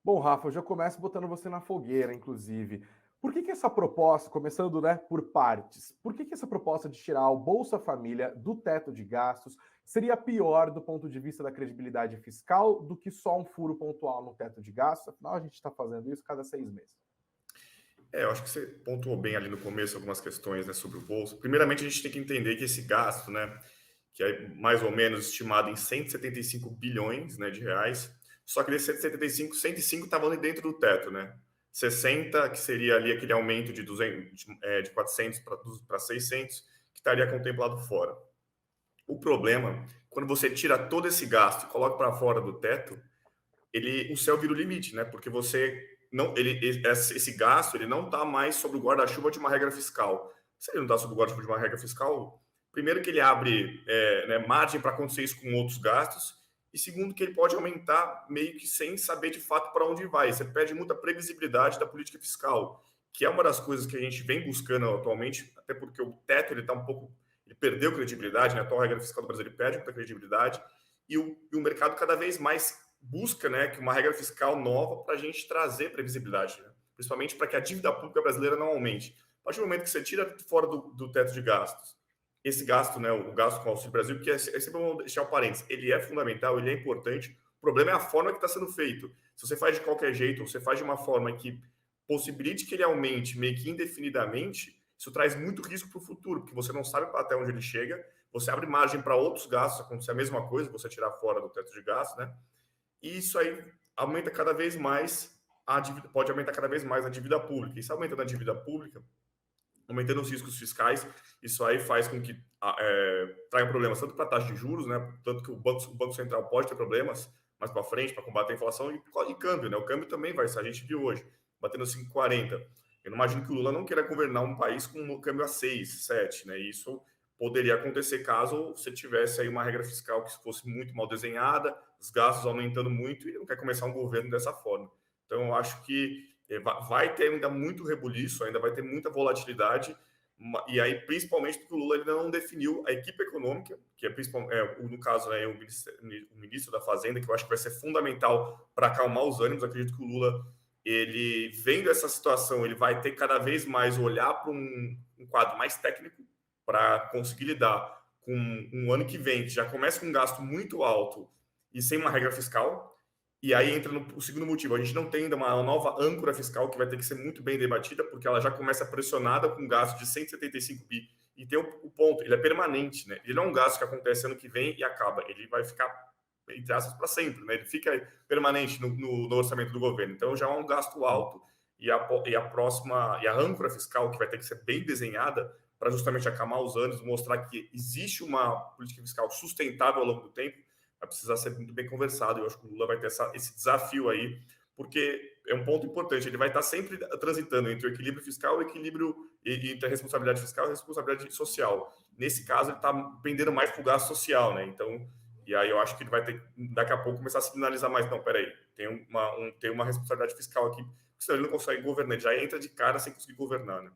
Bom, Rafa, eu já começo botando você na fogueira, inclusive. Por que essa proposta, começando, né, por partes, por que essa proposta de tirar o Bolsa Família do teto de gastos seria pior do ponto de vista da credibilidade fiscal do que só um furo pontual no teto de gastos? Afinal, a gente está fazendo isso cada 6 meses. Eu acho que você pontuou bem ali no começo algumas questões, né, sobre o bolso. Primeiramente, a gente tem que entender que esse gasto, né, que é mais ou menos estimado em 175 bilhões, né, de reais, só que desses 175, 105 estavam ali dentro do teto, né? 60, que seria ali aquele aumento de 200, de 400 para 600, que estaria contemplado fora. O problema, quando você tira todo esse gasto e coloca para fora do teto, o céu vira o limite, né? Porque você não, esse gasto ele não está mais sob o guarda-chuva de uma regra fiscal. Se ele não está sob o guarda-chuva de uma regra fiscal, primeiro que ele abre né, margem para acontecer isso com outros gastos, e segundo que ele pode aumentar meio que sem saber de fato para onde vai. Você perde muita previsibilidade da política fiscal, que é uma das coisas que a gente vem buscando atualmente, até porque o teto ele está um pouco, ele perdeu credibilidade, né? A atual regra fiscal do Brasil ele perde muita credibilidade, e o mercado cada vez mais busca, né, que uma regra fiscal nova para a gente trazer previsibilidade, né? Principalmente para que a dívida pública brasileira não aumente. A partir do momento que você tira fora do teto de gastos, esse gasto, né, o gasto com o Auxílio Brasil, porque é sempre bom deixar o parênteses, ele é fundamental, ele é importante, o problema é a forma que está sendo feito. Se você faz de qualquer jeito, ou você faz de uma forma que possibilite que ele aumente meio que indefinidamente, isso traz muito risco para o futuro, porque você não sabe até onde ele chega, você abre margem para outros gastos, acontecer a mesma coisa, você tirar fora do teto de gastos, né? E isso aí aumenta cada vez mais a dívida, pode aumentar cada vez mais a dívida pública. E se aumentando a dívida pública, aumentando os riscos fiscais, isso aí faz com que traga problemas tanto para a taxa de juros, né? Tanto que o Banco Central pode ter problemas mais para frente para combater a inflação e câmbio, né? O câmbio também vai, a gente viu hoje, batendo 5,40. Eu não imagino que o Lula não queira governar um país com um câmbio a 6, 7, né? E isso poderia acontecer caso você tivesse aí uma regra fiscal que fosse muito mal desenhada, os gastos aumentando muito e não quer começar um governo dessa forma. Então, eu acho que vai ter ainda muito rebuliço, ainda vai ter muita volatilidade, e aí principalmente porque o Lula ainda não definiu a equipe econômica, que no caso o ministro da Fazenda, que eu acho que vai ser fundamental para acalmar os ânimos. Acredito que o Lula, ele vendo essa situação, ele vai ter cada vez mais olhar para um quadro mais técnico para conseguir lidar com um ano que vem, que já começa com um gasto muito alto e sem uma regra fiscal. E aí entra o segundo motivo, a gente não tem ainda uma nova âncora fiscal que vai ter que ser muito bem debatida, porque ela já começa pressionada com um gasto de 175 bi. E tem o ponto, ele é permanente, né? Ele não é um gasto que acontece ano que vem e acaba, ele vai ficar, entre aspas, para sempre, né? Ele fica permanente no orçamento do governo. Então já é um gasto alto e a âncora fiscal que vai ter que ser bem desenhada para justamente acalmar os ânimos, mostrar que existe uma política fiscal sustentável ao longo do tempo, vai precisar ser muito bem conversado. Eu acho que o Lula vai ter esse desafio aí, porque é um ponto importante. Ele vai estar sempre transitando entre o equilíbrio fiscal e o equilíbrio entre a responsabilidade fiscal e a responsabilidade social. Nesse caso, ele está pendendo mais para o gasto social, né? Então, e aí eu acho que ele vai ter daqui a pouco começar a sinalizar mais. Não, peraí, tem uma responsabilidade fiscal aqui, porque senão ele não consegue governar. Ele já entra de cara sem conseguir governar, né?